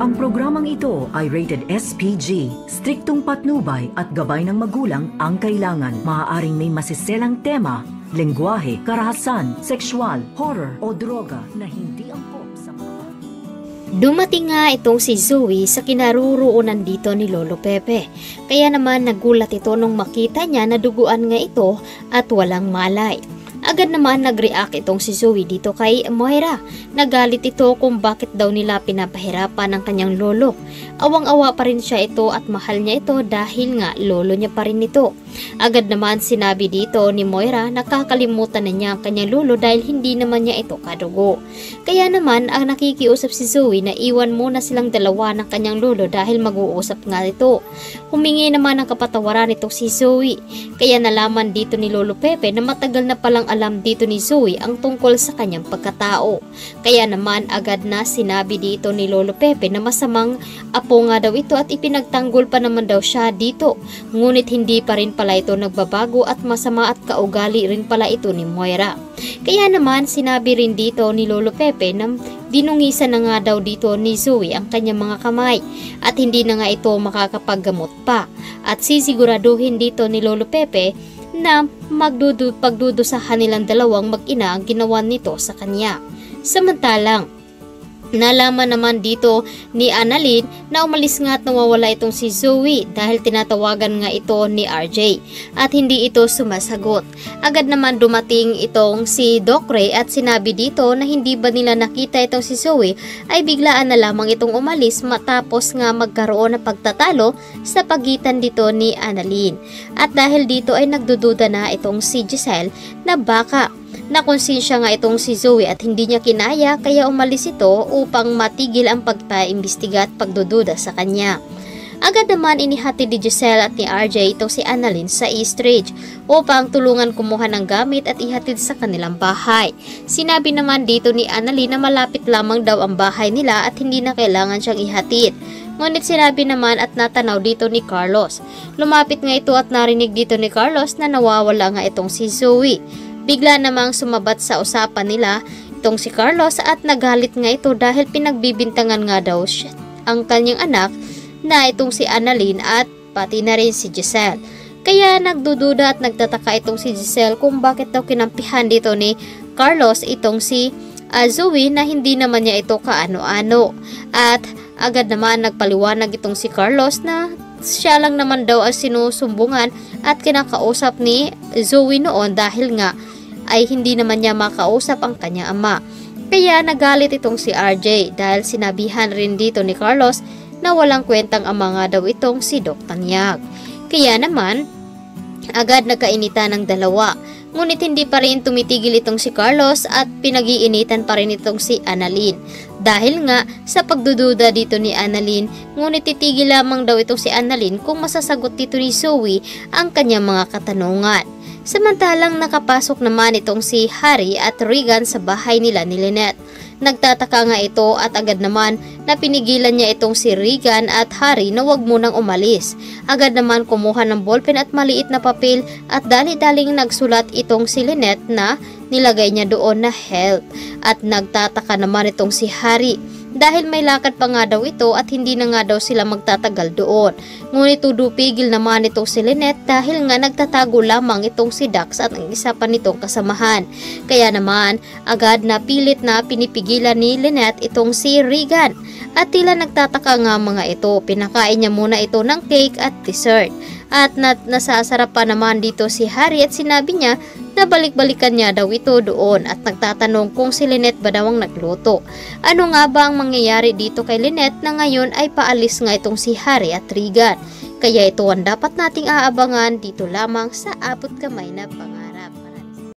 Ang programang ito ay rated SPG. Striktong patnubay at gabay ng magulang ang kailangan. Maaaring may masiselang tema, lengguwahe, karahasan, sexual, horror o droga na hindi angkop sa mga... Dumating nga itong si Zoe sa kinaroroonan dito ni Lolo Pepe. Kaya naman nagulat ito nung makita niya na duguan nga ito at walang malay. Agad naman nag-react itong si Zoe dito kay Moira. Nagalit ito kung bakit daw nila pinapahirapan ang kanyang lolo. Awang-awa pa rin siya ito at mahal niya ito dahil nga lolo niya pa rin ito. Agad naman sinabi dito ni Moira na kakalimutan na niya ang kanyang lolo dahil hindi naman niya ito kadugo. Kaya naman ang nakikiusap si Zoe na iwan muna silang dalawa ng kanyang lolo dahil mag-uusap nga ito. Humingi naman ng kapatawaran itong si Zoe. Kaya nalaman dito ni Lolo Pepe na matagal na palang alam dito ni Zoe ang tungkol sa kanyang pagkatao. Kaya naman agad na sinabi dito ni Lolo Pepe na masamang apo nga daw ito at ipinagtanggol pa naman daw siya dito. Ngunit hindi pa rin pala ito nagbabago at masama at kaugali rin pala ito ni Moira. Kaya naman sinabi rin dito ni Lolo Pepe na dinungisan na nga daw dito ni Zoe ang kanyang mga kamay at hindi na nga ito makakapaggamot pa. At sisiguraduhin dito ni Lolo Pepe na pagdudusahan nilang dalawang mag-ina ang ginawa nito sa kanya. Samantalang nalaman naman dito ni Annalyn na umalis nga at nawawala itong si Zoe dahil tinatawagan nga ito ni RJ at hindi ito sumasagot. Agad naman dumating itong si Doc Ray at sinabi dito na hindi ba nila nakita itong si Zoe ay biglaan na lamang itong umalis matapos nga magkaroon ng pagtatalo sa pagitan dito ni Annalyn. At dahil dito ay nagdududa na itong si Giselle na baka nakonsensya nga itong si Zoe at hindi niya kinaya kaya umalis ito upang matigil ang pagpaimbestiga at pagdududa sa kanya. Agad naman inihatid ni Giselle at ni RJ itong si Annalyn sa East Ridge upang tulungan kumuha ng gamit at ihatid sa kanilang bahay. Sinabi naman dito ni Annalyn na malapit lamang daw ang bahay nila at hindi na kailangan siyang ihatid. Ngunit sinabi naman at natanaw dito ni Carlos. Lumapit nga ito at narinig dito ni Carlos na nawawala nga itong si Zoe. Bigla namang sumabat sa usapan nila itong si Carlos at nagalit nga ito dahil pinagbibintangan nga daw siya ang kanyang anak na itong si Annalyn at pati na rin si Giselle. Kaya nagdududa at nagtataka itong si Giselle kung bakit daw kinampihan dito ni Carlos itong si Zoe na hindi naman niya ito kaano-ano. At agad naman nagpaliwanag itong si Carlos na siya lang naman daw ang sinusumbungan at kinakausap ni Zoe noon dahil nga ay hindi naman niya makausap ang kanyang ama. Kaya nagalit itong si RJ dahil sinabihan rin dito ni Carlos na walang kwentang ama nga daw itong si Doc Tanyag. Kaya naman agad nagkainitan ng dalawa. Ngunit hindi pa rin tumitigil itong si Carlos at pinag-iinitan pa rin itong si Annalyn. Dahil nga sa pagdududa dito ni Annalyn, ngunit titigil lamang daw itong si Annalyn kung masasagot dito ni Zoe ang kanyang mga katanungan. Samantalang nakapasok naman itong si Harry at Regan sa bahay nila ni Lynette. Nagtataka nga ito at agad naman na pinigilan niya itong si Regan at Harry na wag munang umalis. Agad naman kumuha ng ballpen at maliit na papel at dali-daling nagsulat itong si Lynette na nilagay niya doon na help. At nagtataka naman itong si Harry dahil may lakad pa nga daw ito at hindi na nga daw sila magtatagal doon. Ngunit tudupigil naman itong si Lynette dahil nga nagtatago lamang itong si Dax at ang isa pa nitong kasamahan. Kaya naman agad na pilit na pinipigilan ni Lynette itong si Regan. At tila nagtataka nga mga ito, pinakain niya muna ito ng cake at dessert. At nasasarap pa naman dito si Harry at sinabi niya na balik-balikan niya daw ito doon at nagtatanong kung si Lynette ba daw ang nagluto. Ano nga ba ang mangyayari dito kay Lynette na ngayon ay paalis nga itong si Harry at Regan? Kaya ito ang dapat nating aabangan dito lamang sa Abot Kamay na Pangalan.